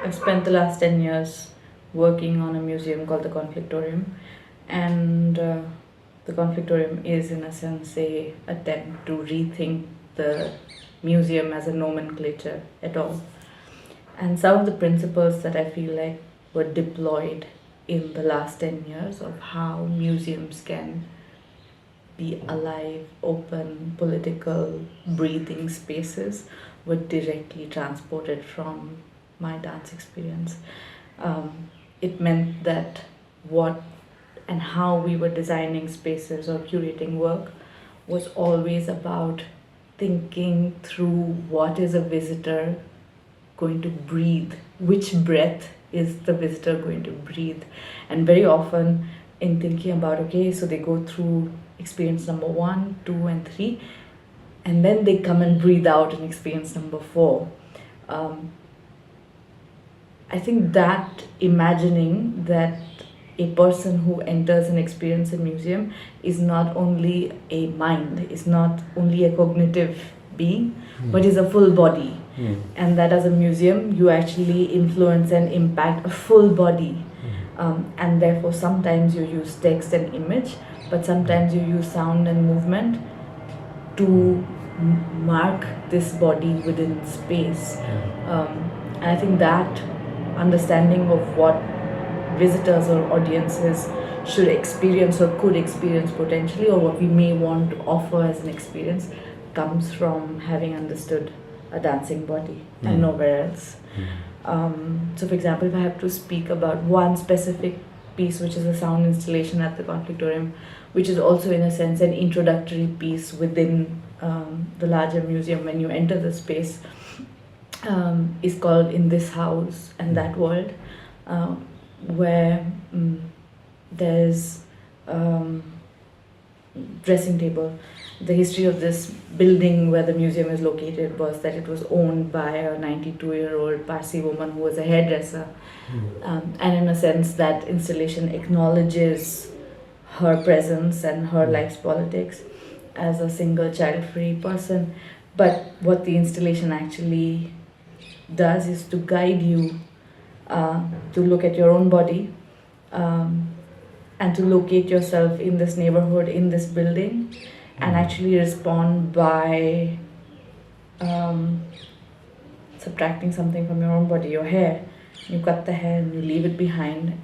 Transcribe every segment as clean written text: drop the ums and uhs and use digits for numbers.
I've spent the last 10 years working on a museum called the Conflictorium, and the Conflictorium is, in a sense, a attempt to rethink the museum as a nomenclature at all. And some of the principles that I feel like were deployed in the last 10 years of how museums can be alive, open, political, breathing spaces were directly transported from my dance experience. It meant that what and how we were designing spaces or curating work was always about thinking through what is a visitor going to breathe, which breath is the visitor going to breathe. And very often in thinking about, okay, so they go through experience number 1, 2 and 3, and then they come and breathe out in experience number 4. I think that imagining that a person who enters and experiences a museum is not only a mind, is not only a cognitive being, but is a full body. And that as a museum, you actually influence and impact a full body. And therefore, sometimes you use text and image, but sometimes you use sound and movement to mark this body within space. And I think that understanding of what visitors or audiences should experience or could experience potentially, or what we may want to offer as an experience, comes from having understood a dancing body and nowhere else. So for example, if I have to speak about one specific piece, which is a sound installation at the Conflictorium, which is also in a sense an introductory piece within the larger museum when you enter the space, is called In This House and That World, where there's dressing table. The history of this building where the museum is located was that it was owned by a 92-year-old Parsi woman who was a hairdresser. And in a sense, that installation acknowledges her presence and her life's politics as a single child-free person. But what the installation actually does is to guide you to look at your own body, and to locate yourself in this neighborhood, in this building, and actually respond by subtracting something from your own body, your hair. You cut the hair and you leave it behind,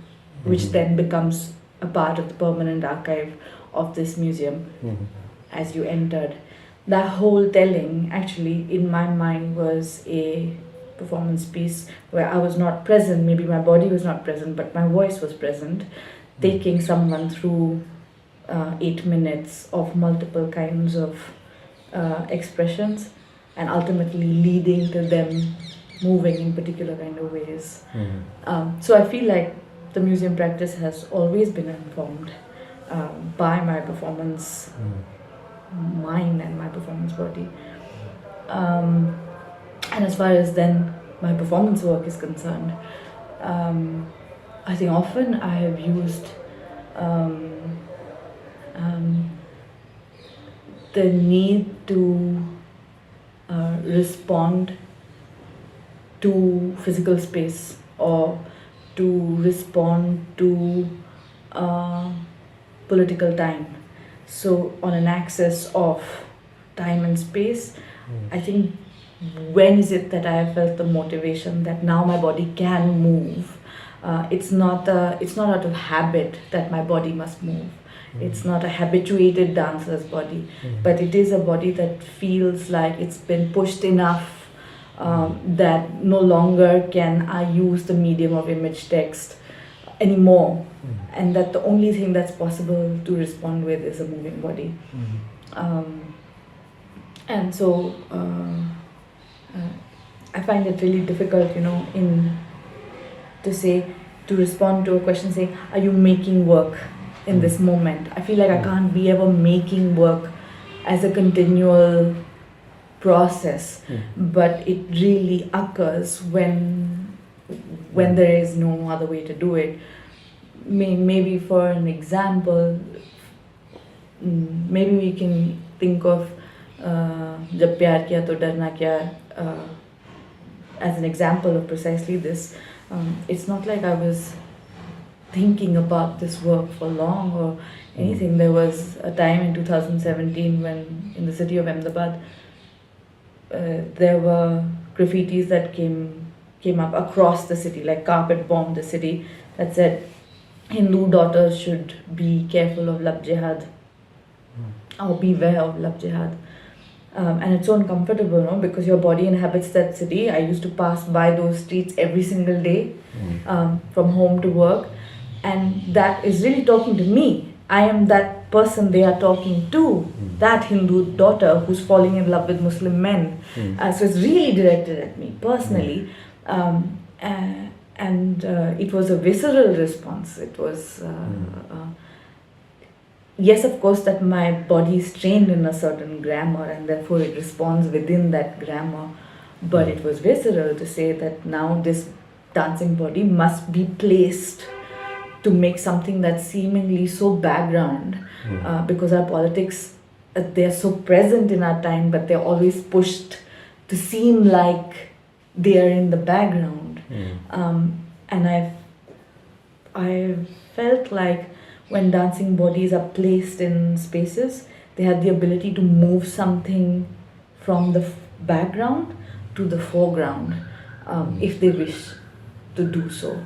which then becomes a part of the permanent archive of this museum as you entered. That whole telling actually in my mind was a performance piece where I was not present, maybe my body was not present, but my voice was present, taking someone through 8 minutes of multiple kinds of expressions, and ultimately leading to them moving in particular kind of ways. So I feel like the museum practice has always been informed by my performance mind and my performance body. And as far as then my performance work is concerned, I think often I have used the need to respond to physical space, or to respond to political time. So on an axis of time and space, I think when is it that I have felt the motivation that now my body can move? It's not out of habit that my body must move. It's not a habituated dancer's body, but it is a body that feels like it's been pushed enough that no longer can I use the medium of image text anymore, and that the only thing that's possible to respond with is a moving body. And so I find it really difficult, to respond to a question saying, are you making work in this moment? I feel like I can't be ever making work as a continual process, but it really occurs when there is no other way to do it. Maybe for an example, maybe we can think of जब प्यार किया तो डरना क्या, as an example of precisely this, it's not like I was thinking about this work for long or anything. There was a time in 2017 when in the city of Ahmedabad there were graffitis that came up across the city, like carpet bombed the city, that said Hindu daughters should be careful of love jihad or beware of love jihad. And it's so uncomfortable, no? Because your body inhabits that city. I used to pass by those streets every single day, from home to work, and that is really talking to me. I am that person they are talking to, that Hindu daughter who's falling in love with Muslim men. So it's really directed at me personally, and it was a visceral response. It was. Yes, of course, that my body is trained in a certain grammar and therefore it responds within that grammar. But it was visceral to say that now this dancing body must be placed to make something that's seemingly so background, because our politics, they're so present in our time, but they're always pushed to seem like they are in the background. And I felt like when dancing bodies are placed in spaces, they have the ability to move something from the background to the foreground, if they wish to do so.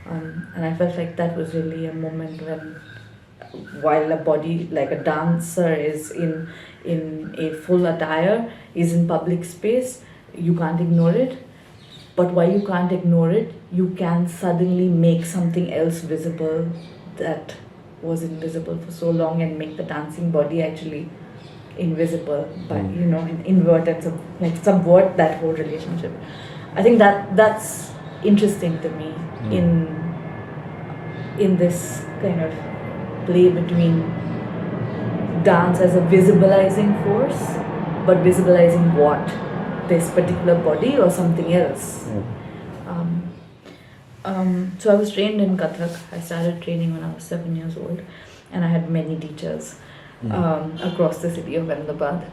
And I felt like that was really a moment when, while a body like a dancer is in a full attire, is in public space, you can't ignore it. But while you can't ignore it, you can suddenly make something else visible that was invisible for so long, and make the dancing body actually invisible by invert and subvert that whole relationship. I think that's interesting to me in this kind of play between dance as a visibilizing force, but visibilizing what, this particular body or something else. So I was trained in Kathak. I started training when I was 7 years old, and I had many teachers across the city of Ahmedabad.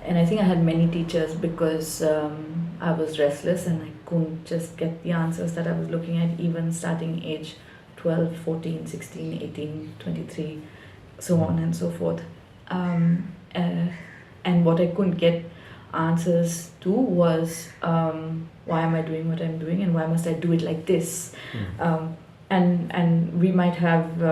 And I think I had many teachers because I was restless and I couldn't just get the answers that I was looking at, even starting age 12, 14, 16, 18, 23, so on and so forth. And what I couldn't get answers to was why am I doing what I'm doing, and why must I do it like this? And we might have,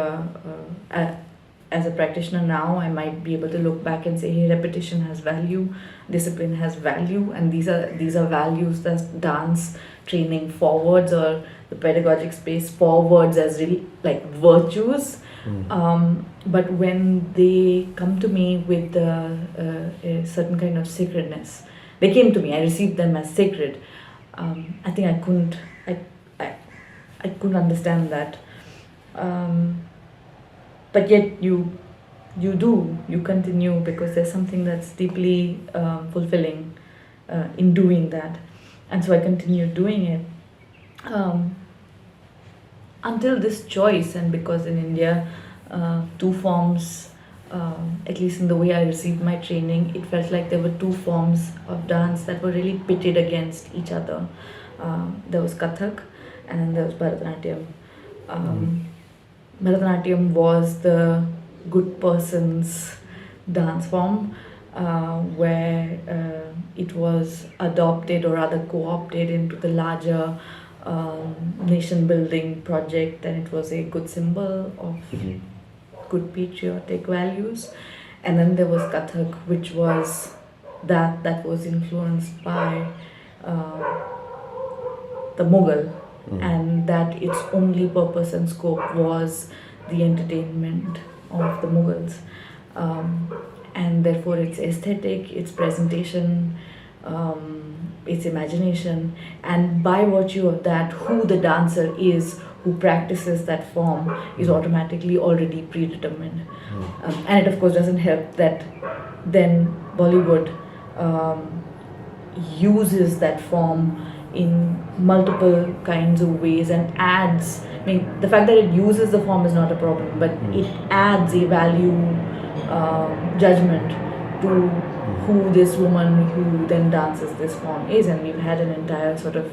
as a practitioner now, I might be able to look back and say, hey, repetition has value, discipline has value, and these are values that dance training forwards, or the pedagogic space forwards as really like virtues. But when they come to me with a certain kind of sacredness, they came to me, I received them as sacred. I think I couldn't understand that. But yet you continue, because there's something that's deeply fulfilling in doing that. And so I continued doing it until this choice. And because in India, two forms, at least in the way I received my training, it felt like there were two forms of dance that were really pitted against each other. There was Kathak, and then there was Bharatanatyam. Bharatanatyam was the good person's dance form, where it was adopted, or rather co-opted, into the larger nation building project, and it was a good symbol of good patriotic values. And then there was Kathak, which was that was influenced by the Mughal, and that its only purpose and scope was the entertainment of the Mughals, and therefore its aesthetic, its presentation, its imagination, and by virtue of that, who the dancer is who practices that form is automatically already predetermined. And it of course doesn't help that then Bollywood uses that form in multiple kinds of ways and adds, I mean, the fact that it uses the form is not a problem, but it adds a value judgment to who this woman who then dances this form is, and we've had an entire sort of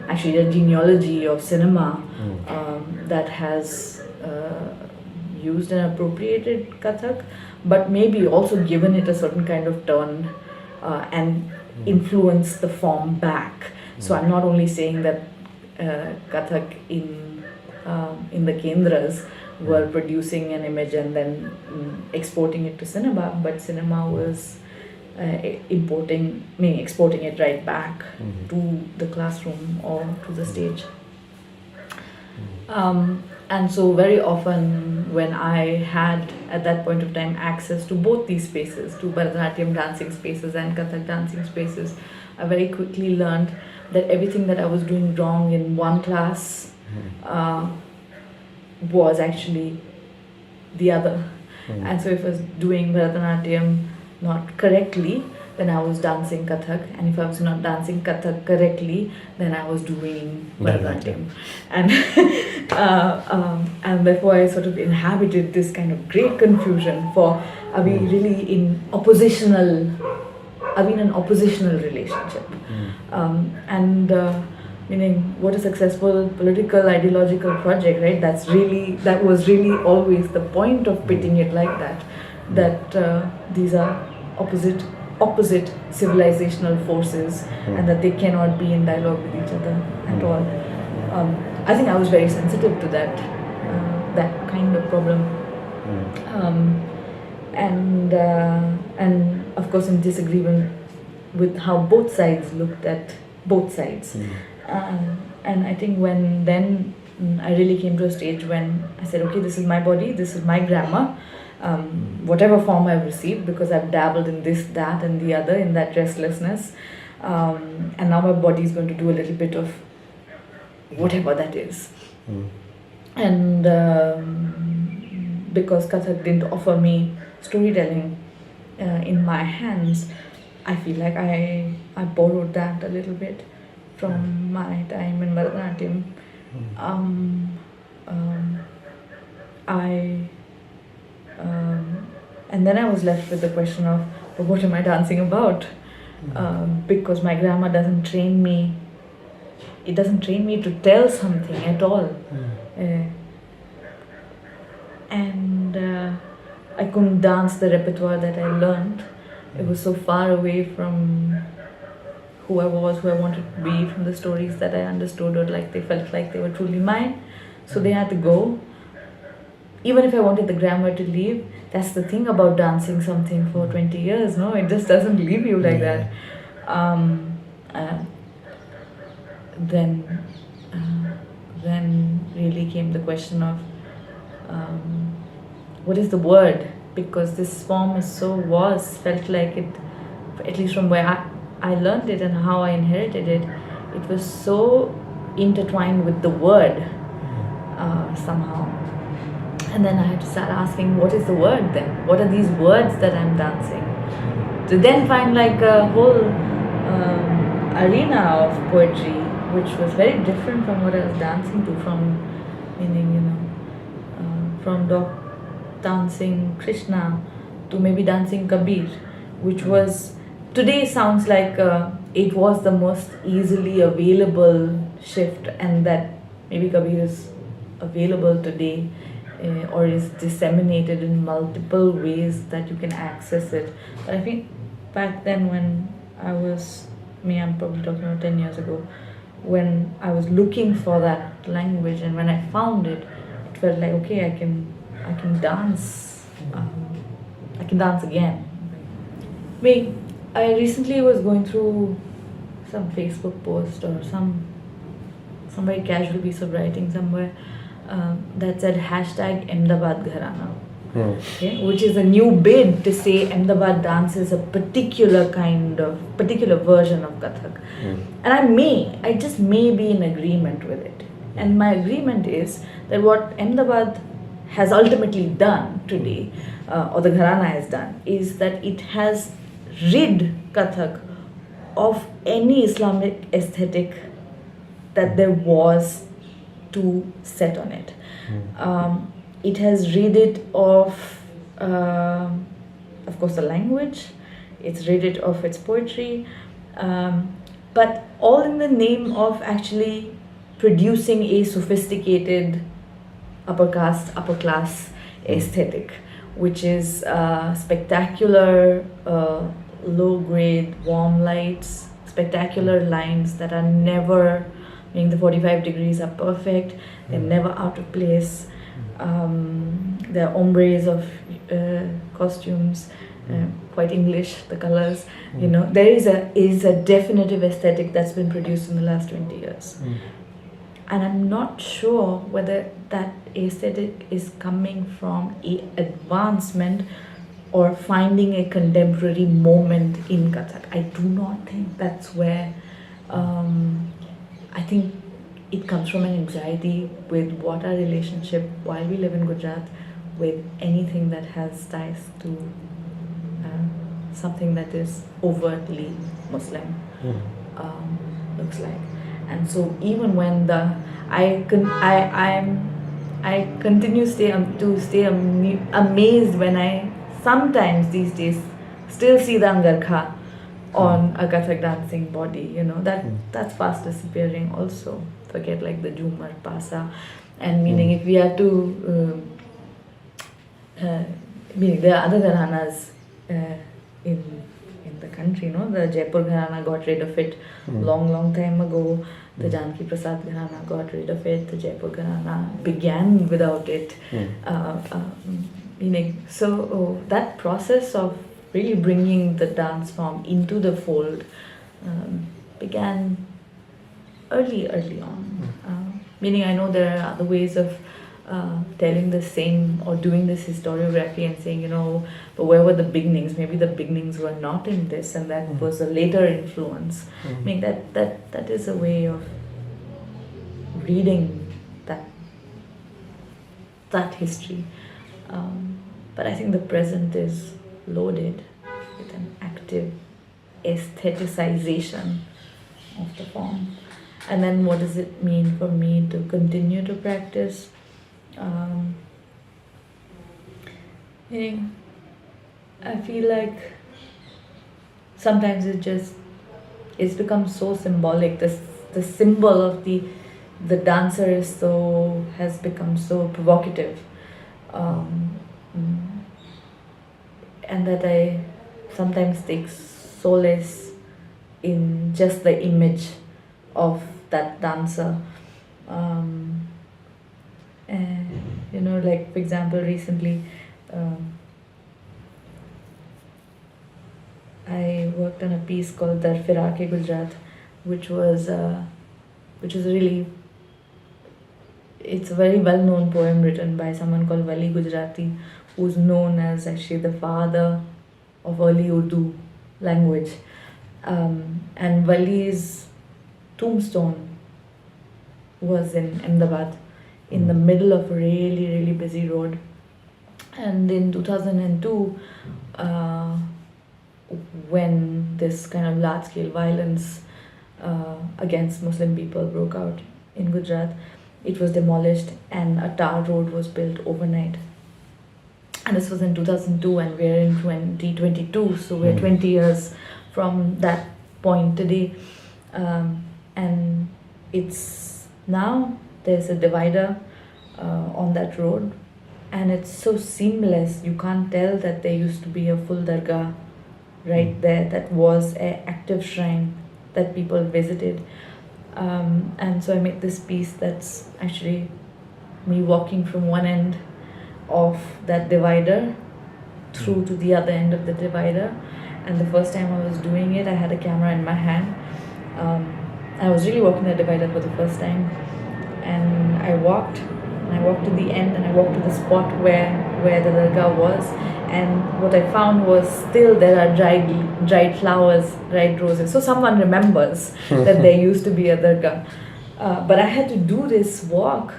actually a genealogy of cinema that has used and appropriated Kathak, but maybe also given it a certain kind of turn and influenced the form back. So I'm not only saying that Kathak in the Kendras were producing an image and then exporting it to cinema, but cinema was exporting it right back to the classroom or to the stage. And so very often when I had at that point of time access to both these spaces, to Bharatanatyam dancing spaces and Kathak dancing spaces, I very quickly learned that everything that I was doing wrong in one class was actually the other. And so if I was doing Bharatanatyam not correctly, then I was dancing Kathak, and if I was not dancing Kathak correctly, then I was doing Bharatanatyam. And therefore I sort of inhabited this kind of great confusion for, are we really in an oppositional relationship? Meaning, what a successful political ideological project, right? That was really always the point of pitting it like that. That these are opposite civilizational forces, and that they cannot be in dialogue with each other at all. I think I was very sensitive to that kind of problem, and of course in disagreement with how both sides looked at both sides. And I think when then I really came to a stage when I said, okay, this is my body, this is my grammar, whatever form I've received, because I've dabbled in this, that and the other, in that restlessness, and now my body is going to do a little bit of whatever that is. And because Kathak didn't offer me storytelling in my hands, I feel like I borrowed that a little bit from my time in Bharatanatyam. And then I was left with the question of, well, what am I dancing about? Because my grammar doesn't train me. It doesn't train me to tell something at all. And I couldn't dance the repertoire that I learned. It was so far away from who I was, who I wanted to be, from the stories that I understood, or like they felt like they were truly mine. So they had to go. Even if I wanted the grammar to leave, that's the thing about dancing something for 20 years, no? It just doesn't leave you like that. Then really came the question of what is the word? Because this form felt like it, at least from where I learned it and how I inherited it, it was so intertwined with the word somehow. And then I had to start asking, what is the word then? What are these words that I'm dancing? To then find like a whole arena of poetry, which was very different from what I was dancing to, from dancing Krishna to maybe dancing Kabir, which was, today sounds like it was the most easily available shift, and that maybe Kabir is available today or is disseminated in multiple ways that you can access it. But I think back then when I'm probably talking about 10 years ago, when I was looking for that language, and when I found it, it felt like, okay, I can dance. I can dance again. I recently was going through some Facebook post or some very casual piece of writing somewhere that said #Ahmedabad Gharana, okay, which is a new bid to say Ahmedabad dance is a particular version of Kathak. And I just may be in agreement with it. And my agreement is that what Ahmedabad has ultimately done today, or the Gharana has done, is that it has rid Kathak of any Islamic aesthetic that there was to set on it. It has rid it of course, the language. it's rid it of its poetry, but all in the name of actually producing a sophisticated upper caste, upper class aesthetic, which is spectacular, low grade, warm lights, spectacular lines that are never, meaning the 45 degrees are perfect, they're never out of place. The ombres of costumes, quite English, the colors, there is a definitive aesthetic that's been produced in the last 20 years. And I'm not sure whether that aesthetic is coming from an advancement or finding a contemporary moment in Kathak. I do not think that's where, I think it comes from an anxiety with what our relationship while we live in Gujarat with anything that has ties to something that is overtly Muslim looks like. And so even when I continue to stay amazed when I sometimes these days still see the angarkha on a Kathak dancing body, that's fast disappearing also. Forget like the Jhumar, Pasa, and meaning if we are to, meaning there are other gharanas in the country, the Jaipur gharana got rid of it long time ago. The Janki Prasad gharana got rid of it. The Jaipur gharana began without it. Meaning, so that process of really bringing the dance form into the fold began early on. Meaning, I know there are other ways of telling the same or doing this historiography and saying, but where were the beginnings? Maybe the beginnings were not in this, and that was a later influence. I mean, that is a way of reading that history. But I think the present is loaded with an active aestheticization of the form. And then what does it mean for me to continue to practice? I feel like sometimes it's become so symbolic. The symbol of the dancer has become so provocative, and that I sometimes take solace in just the image of that dancer. And like for example, recently I worked on a piece called Dar Firaq-e Gujarat, which was really, it's a very well-known poem written by someone called Wali Gujarati, who's known as actually the father of early Urdu language. And Wali's tombstone was in Ahmedabad, in the middle of a really, really busy road. And in 2002, when this kind of large-scale violence against Muslim people broke out in Gujarat, it was demolished and a tar road was built overnight. And this was in 2002 and we're in 2022, so we're 20 years from that point today. And it's now, there's a divider on that road, and it's so seamless, you can't tell that there used to be a full dargah right there that was an active shrine that people visited. And so I made this piece that's actually me walking from one end of that divider through to the other end of the divider. And the first time I was doing it, I had a camera in my hand. I was really walking the divider for the first time, and I walked to the end, and I walked to the spot where the dargah was. And what I found was still there are dried flowers, dried roses. So someone remembers that there used to be a dargah. But I had to do this walk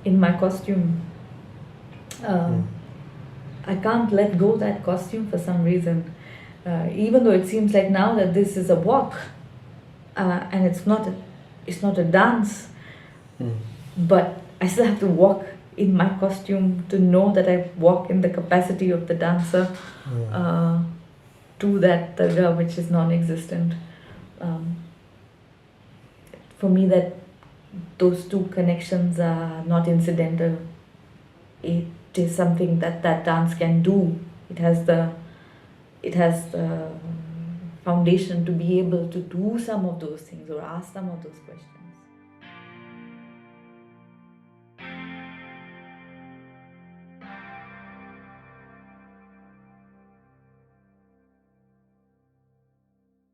in my costume. I can't let go that costume for some reason. Even though it seems like now that this is a walk, and it's not a dance, but I still have to walk in my costume to know that I walk in the capacity of the dancer. to that targa which is non-existent. Um, for me, that those two connections are not incidental. It is something that that dance can do. It has the foundation to be able to do some of those things or ask some of those questions.